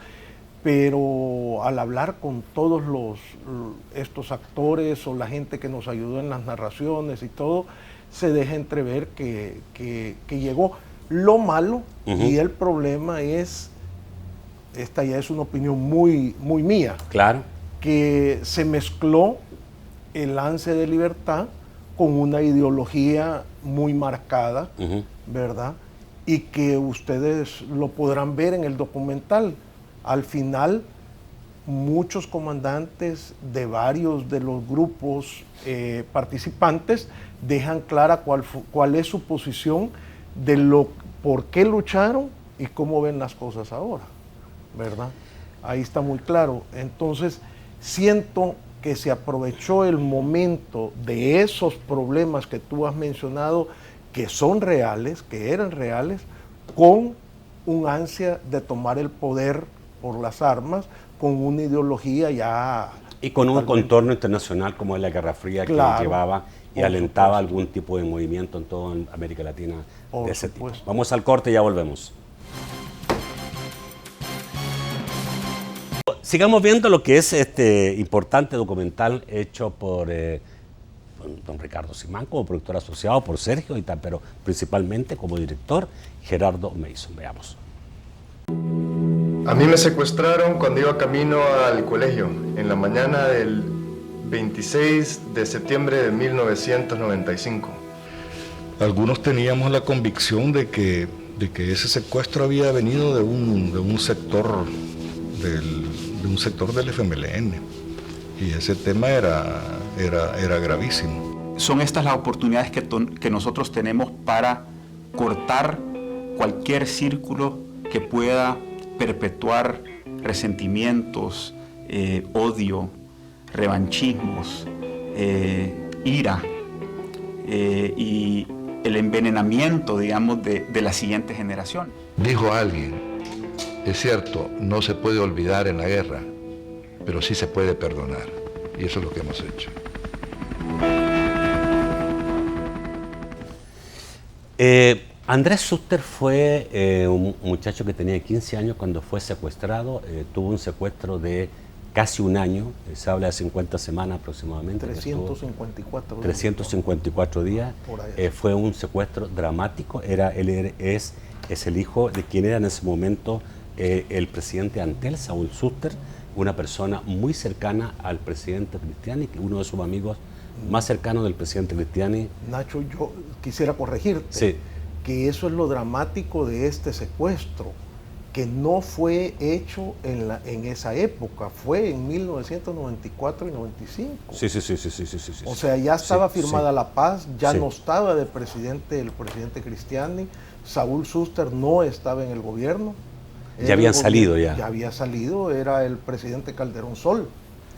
S4: Pero al hablar con todos estos actores o la gente que nos ayudó en las narraciones y todo, se deja entrever que llegó. Lo malo y el problema es, esta ya es una opinión muy, muy mía,
S1: claro,
S4: que se mezcló el ansia de libertad con una ideología muy marcada, ¿verdad? Y que ustedes lo podrán ver en el documental. Al final, muchos comandantes de varios de los grupos participantes dejan clara cuál es su posición de por qué lucharon y cómo ven las cosas ahora, ¿verdad? Ahí está muy claro. Entonces, siento que se aprovechó el momento de esos problemas que tú has mencionado, que son reales, que eran reales, con un ansia de tomar el poder por las armas, con una ideología ya...
S1: Y con un contorno internacional como es la Guerra Fría, claro, que llevaba y alentaba algún tipo de movimiento en toda América Latina de ese tipo. Vamos al corte y ya volvemos. Sigamos viendo lo que es este importante documental hecho por don Ricardo Simán como productor asociado, por Sergio y tal, pero principalmente como director Gerardo Mason. Veamos.
S15: A mí me secuestraron cuando iba camino al colegio, en la mañana del 26 de septiembre de 1995.
S5: Algunos teníamos la convicción de que ese secuestro había venido de un sector del FMLN, y ese tema era gravísimo.
S10: Son estas las oportunidades que nosotros tenemos para cortar
S16: cualquier círculo que pueda perpetuar resentimientos, odio, revanchismos, ira y el envenenamiento, digamos, de la siguiente generación.
S17: Dijo alguien, es cierto, no se puede olvidar en la guerra, pero sí se puede perdonar, y eso es lo que hemos hecho.
S1: Andrés Suster fue un muchacho que tenía 15 años cuando fue secuestrado, tuvo un secuestro de casi un año, se habla de 50 semanas aproximadamente.
S4: 354 días.
S1: 354 días. Fue un secuestro dramático. Él es el hijo de quien era en ese momento el presidente Antel, Saúl Suster, una persona muy cercana al presidente Cristiani, uno de sus amigos más cercanos del presidente Cristiani.
S4: Nacho, yo quisiera corregirte,
S1: sí,
S4: que eso es lo dramático de este secuestro, que no fue hecho en esa época, fue en 1994 y 95.
S1: Sí.
S4: O sea, ya estaba firmada la paz, ya no estaba el presidente Cristiani, Saúl Suster no estaba en el gobierno.
S1: Ya habían salido ya.
S4: Ya había salido, era el presidente Calderón Sol.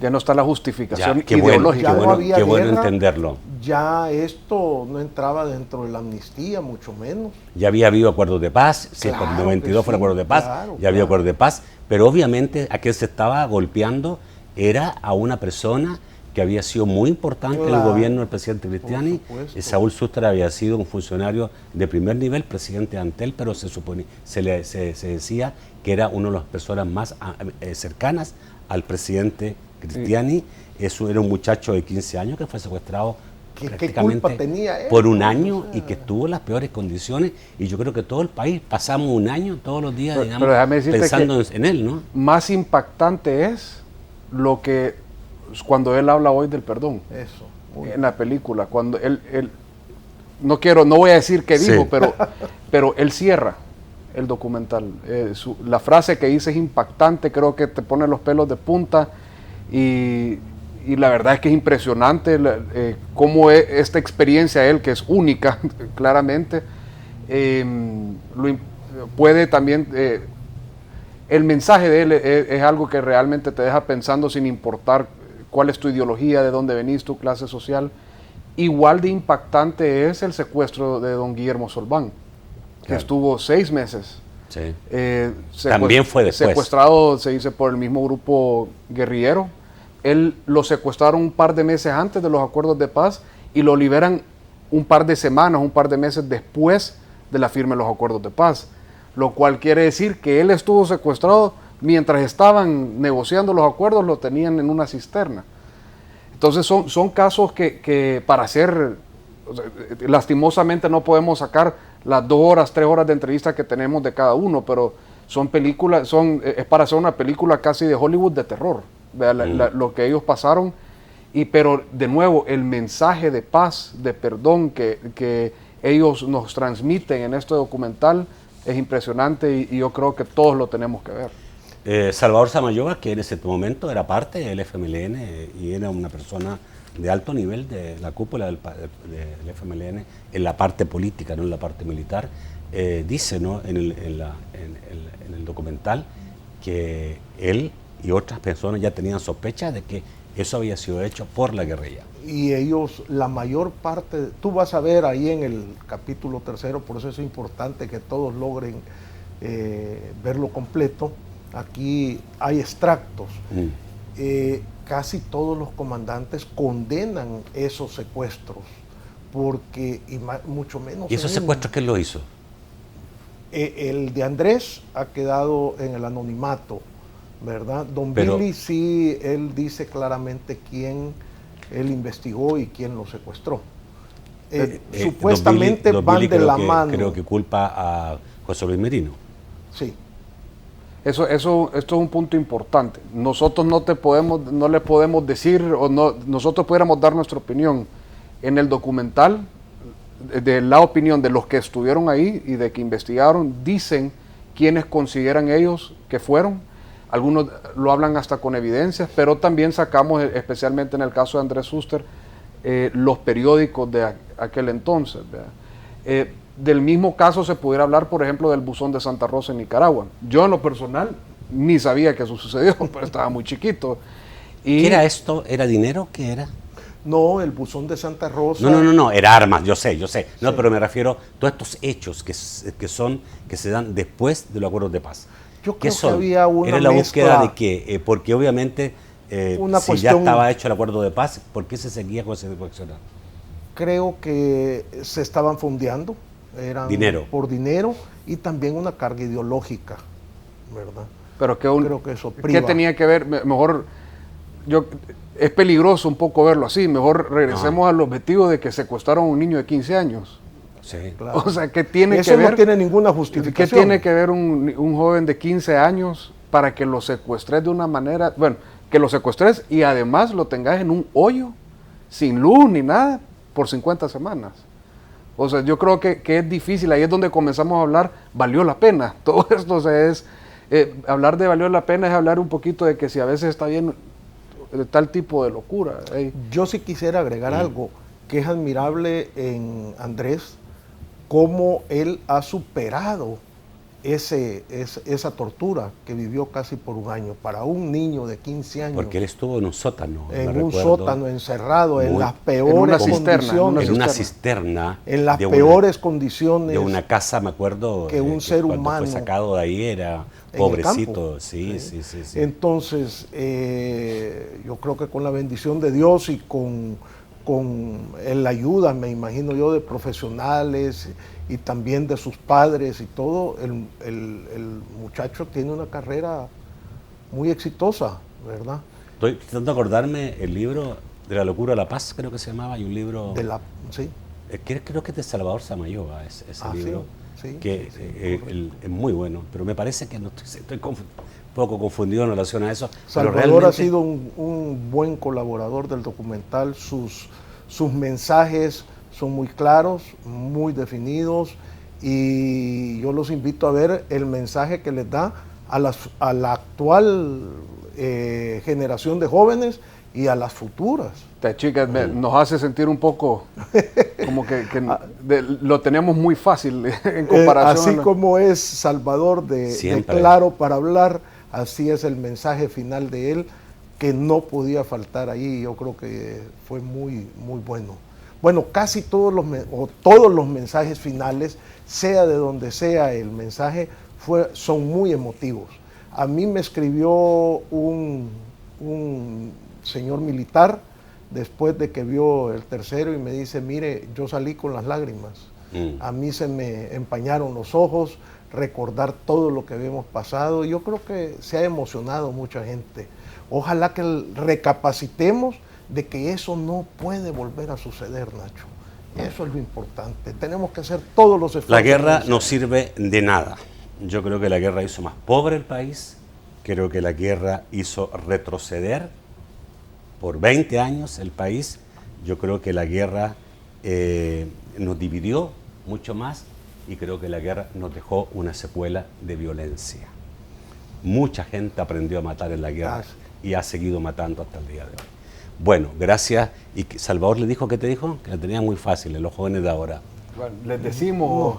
S2: Ya no está la justificación
S1: ideológica.
S4: Qué
S1: bueno entenderlo.
S4: Ya esto no entraba dentro de la amnistía, mucho menos.
S1: Ya había habido acuerdos de paz, si por el 92 fue el acuerdo de paz, ya había acuerdos de paz, pero obviamente a quien se estaba golpeando era a una persona que había sido muy importante en el gobierno del presidente Cristiani. Saúl Suster había sido un funcionario de primer nivel, presidente de Antel, pero se decía que era una de las personas más cercanas al presidente Cristiani. Eso era un muchacho de 15 años que fue secuestrado prácticamente por un año, y que estuvo en las peores condiciones, y yo creo que todo el país pasamos un año todos los días, digamos, pensando en él, ¿no?
S2: Más impactante es lo que cuando él habla hoy del perdón.
S4: Eso.
S2: En la película, cuando él no voy a decir qué dijo, pero él cierra el documental. La frase que dice es impactante, creo que te pone los pelos de punta, y la verdad es que es impresionante cómo esta experiencia de él, que es única, claramente, puede también... el mensaje de él es algo que realmente te deja pensando sin importar cuál es tu ideología, de dónde venís, tu clase social. Igual de impactante es el secuestro de don Guillermo Solván, que estuvo 6 meses.
S1: Sí. También fue después.
S2: Secuestrado, se dice, por el mismo grupo guerrillero. Él lo secuestraron un par de meses antes de los acuerdos de paz y lo liberan un par de semanas, un par de meses después de la firma de los acuerdos de paz. Lo cual quiere decir que él estuvo secuestrado mientras estaban negociando los acuerdos, lo tenían en una cisterna. Entonces son casos que para hacer, lastimosamente no podemos sacar las 2 horas, 3 horas de entrevista que tenemos de cada uno, pero son películas, es para hacer una película casi de Hollywood de terror, lo que ellos pasaron. Pero de nuevo, el mensaje de paz, de perdón que ellos nos transmiten en este documental es impresionante, y yo creo que todos lo tenemos que ver.
S1: Salvador Samayoa, que en ese momento era parte del FMLN y era una persona de alto nivel de la cúpula del FMLN en la parte política, no en la parte militar, dice, ¿no?, en el documental que él y otras personas ya tenían sospechas de que eso había sido hecho por la guerrilla.
S4: Y ellos, la mayor parte, tú vas a ver ahí en el capítulo 3, por eso es importante que todos logren verlo completo. Aquí hay extractos. Casi todos los comandantes condenan esos secuestros, porque, y mucho menos...
S1: ¿Y esos secuestros quién lo hizo?
S4: El de Andrés ha quedado en el anonimato, ¿verdad? Don Billy sí, él dice claramente quién él investigó y quién lo secuestró. Supuestamente van de la mano.
S1: Creo que culpa a José Luis Merino.
S4: Sí.
S2: Esto es un punto importante. Nosotros no le podemos decir, nosotros pudiéramos dar nuestra opinión. En el documental, de la opinión de los que estuvieron ahí y de que investigaron, dicen quiénes consideran ellos que fueron. Algunos lo hablan hasta con evidencias, pero también sacamos, especialmente en el caso de Andrés Suster, los periódicos de aquel entonces, ¿verdad? del mismo caso se pudiera hablar, por ejemplo, del buzón de Santa Rosa en Nicaragua. Yo en lo personal ni sabía que eso sucedió, pero estaba muy chiquito. Y
S1: ¿Qué era esto? ¿Era dinero? ¿Qué era?
S4: No, el buzón de Santa Rosa.
S1: No, era armas, yo sé. No,
S4: sí.
S1: pero me refiero a todos estos hechos que se dan después de los acuerdos de paz.
S4: Yo creo que había una
S1: ¿Era la
S4: mezcla,
S1: búsqueda de qué? Porque obviamente, si ya estaba hecho el acuerdo de paz, ¿por qué se seguía con ese tipo de accionar?
S4: Creo que se estaban fondeando, eran
S1: dinero.
S4: Por dinero y también una carga ideológica, ¿verdad?
S2: Pero
S4: creo que eso priva.
S2: ¿Qué tenía que ver? Mejor, es peligroso un poco verlo así, mejor regresemos al objetivo de que secuestraron a un niño de 15 años.
S1: Sí.
S4: Claro.
S2: O sea, ¿qué tiene
S4: eso
S2: que ver?
S4: No tiene ninguna justificación.
S2: ¿Qué tiene que ver un joven de 15 años para que lo secuestres de una manera, bueno, que lo secuestres y además lo tengas en un hoyo, sin luz ni nada, por 50 semanas? O sea, yo creo que es difícil, ahí es donde comenzamos a hablar, valió la pena. Todo esto, o sea, hablar de valió la pena es hablar un poquito de que si a veces está bien de tal tipo de locura.
S4: Yo sí quisiera agregar algo que es admirable en Andrés, cómo él ha superado esa tortura que vivió casi por un año, para un niño de 15 años.
S1: Porque él estuvo en un sótano.
S4: En un sótano, encerrado, en las peores condiciones.
S1: En una cisterna.
S4: En las peores condiciones.
S1: De una casa, me acuerdo.
S4: Que un ser humano.
S1: Fue sacado de ahí, era pobrecito. Sí.
S4: Entonces, yo creo que con la bendición de Dios y con la ayuda, me imagino yo, de profesionales y también de sus padres y todo, el muchacho tiene una carrera muy exitosa, ¿verdad?
S1: Estoy tratando de acordarme el libro de la locura de la paz, creo que se llamaba, hay un libro...
S4: Sí.
S1: Creo que es de Salvador Samayoa, ese libro,
S4: sí,
S1: es muy bueno, pero me parece que no estoy un poco confundido en relación a eso.
S4: Salvador
S1: pero realmente...
S4: ha sido un buen colaborador del documental, sus mensajes son muy claros, muy definidos, y yo los invito a ver el mensaje que les da a la actual generación de jóvenes y a las futuras.
S2: Esta chica nos hace sentir un poco como que lo tenemos muy fácil en comparación.
S4: Así como es Salvador de claro para hablar, así es el mensaje final de él, que no podía faltar ahí. Yo creo que fue muy, muy bueno. Bueno, casi todos los mensajes finales, sea de donde sea el mensaje, son muy emotivos. A mí me escribió un señor militar después de que vio el tercero y me dice, mire, yo salí con las lágrimas. A mí se me empañaron los ojos, recordar todo lo que habíamos pasado. Yo creo que se ha emocionado mucha gente. Ojalá que recapacitemos de que eso no puede volver a suceder, Nacho. Eso es lo importante. Tenemos que hacer todos los esfuerzos.
S1: La guerra no sirve de nada. Yo creo que la guerra hizo más pobre el país. Creo que la guerra hizo retroceder por 20 años el país. Yo creo que la guerra nos dividió mucho más y creo que la guerra nos dejó una secuela de violencia. Mucha gente aprendió a matar en la guerra y ha seguido matando hasta el día de hoy. Bueno, gracias. Y Salvador le dijo, ¿qué te dijo? Que la tenía muy fácil, los jóvenes de ahora.
S2: Bueno, les decimos,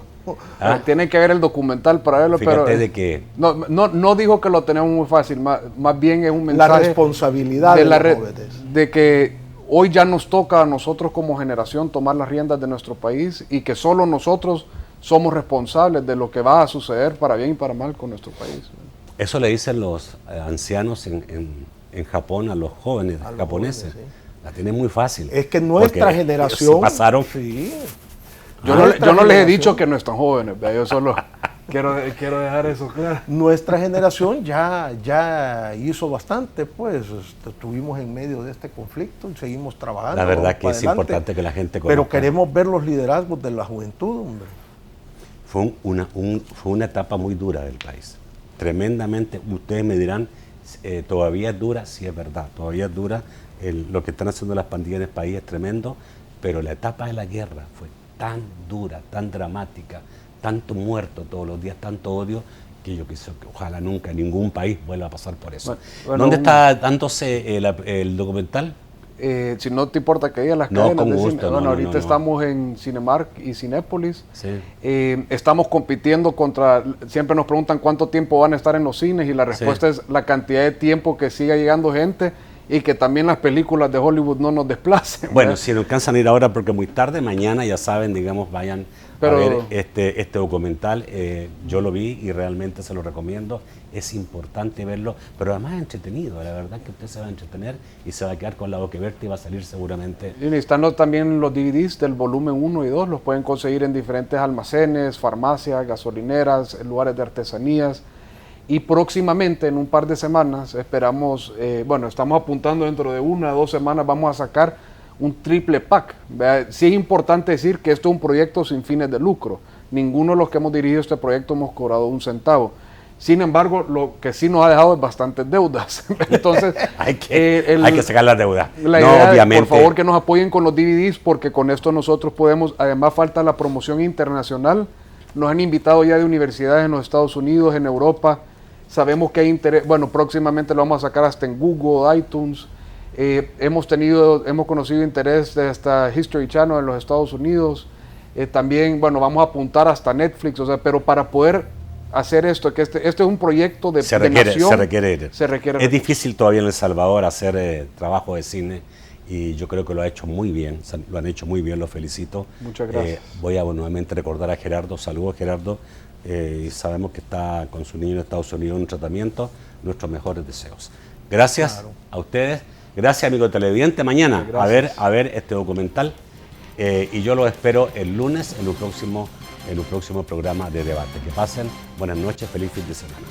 S2: tienen que ver el documental para verlo,
S1: fíjate
S2: pero
S1: de que
S2: no dijo que lo tenemos muy fácil, más bien es un mensaje.
S4: La responsabilidad de los jóvenes.
S2: De que hoy ya nos toca a nosotros como generación tomar las riendas de nuestro país y que solo nosotros somos responsables de lo que va a suceder para bien y para mal con nuestro país.
S1: Eso le dicen los ancianos en Japón a los jóvenes japoneses.
S4: Jóvenes, sí.
S1: La tienen muy fácil.
S4: Es que nuestra generación...
S1: Se pasaron.
S4: Sí.
S2: Yo no les he dicho que no están jóvenes, yo solo quiero dejar eso claro.
S4: Nuestra generación ya hizo bastante, pues estuvimos en medio de este conflicto y seguimos trabajando.
S1: La verdad que es importante que la gente conozca.
S4: Pero queremos ver los liderazgos de la juventud, hombre.
S1: Fue una etapa muy dura del país. Tremendamente, ustedes me dirán, todavía es dura, sí es verdad, todavía es dura, lo que están haciendo las pandillas en el país es tremendo, pero la etapa de la guerra fue tan dura, tan dramática, tanto muerto todos los días, tanto odio, que yo quise que ojalá nunca ningún país vuelva a pasar por eso.
S2: Bueno,
S1: ¿Dónde está dándose el documental?
S2: si no te importa que diga las
S1: No,
S2: cadenas
S1: con
S2: de
S1: gusto,
S2: cine. Bueno, ahorita estamos en Cinemark y Cinépolis.
S1: Sí.
S2: Estamos compitiendo contra, siempre nos preguntan cuánto tiempo van a estar en los cines y la respuesta es la cantidad de tiempo que siga llegando gente y que también las películas de Hollywood no nos desplacen.
S1: Bueno,
S2: ¿verdad?
S1: si no alcanzan a ir ahora porque muy tarde, mañana ya saben, digamos, vayan a ver este documental. Yo lo vi y realmente se lo recomiendo. Es importante verlo, pero además es entretenido. La verdad que usted se va a entretener y se va a quedar con la boca abierta y va a salir seguramente.
S2: Y están también los DVDs del volumen 1 y 2, los pueden conseguir en diferentes almacenes, farmacias, gasolineras, lugares de artesanías. Y próximamente, en un par de semanas, esperamos, estamos apuntando dentro de 1 a 2 semanas, vamos a sacar un triple pack. Sí es importante decir que esto es un proyecto sin fines de lucro. Ninguno de los que hemos dirigido este proyecto hemos cobrado un centavo. Sin embargo, lo que sí nos ha dejado es bastantes deudas. Entonces,
S1: hay que sacar las deudas.
S2: La idea es, por favor, que nos apoyen con los DVDs, porque con esto nosotros podemos, además falta la promoción internacional. Nos han invitado ya de universidades en los Estados Unidos, en Europa. Sabemos que hay interés, próximamente lo vamos a sacar hasta en Google, iTunes. Hemos conocido interés de hasta History Channel en los Estados Unidos. También, vamos a apuntar hasta Netflix, pero para poder hacer esto, que este es un proyecto de nación.
S1: Se requiere. Es difícil todavía en El Salvador hacer trabajo de cine y yo creo que lo ha hecho muy bien, lo han hecho muy bien, lo felicito.
S2: Muchas gracias.
S1: Voy a nuevamente recordar a Gerardo, saludos Gerardo, y sabemos que está con su niño en Estados Unidos en un tratamiento, nuestros mejores deseos. Gracias a ustedes, gracias amigo televidente, mañana a ver este documental y yo lo espero el lunes en un próximo programa de debate. Que pasen buenas noches, feliz fin de semana.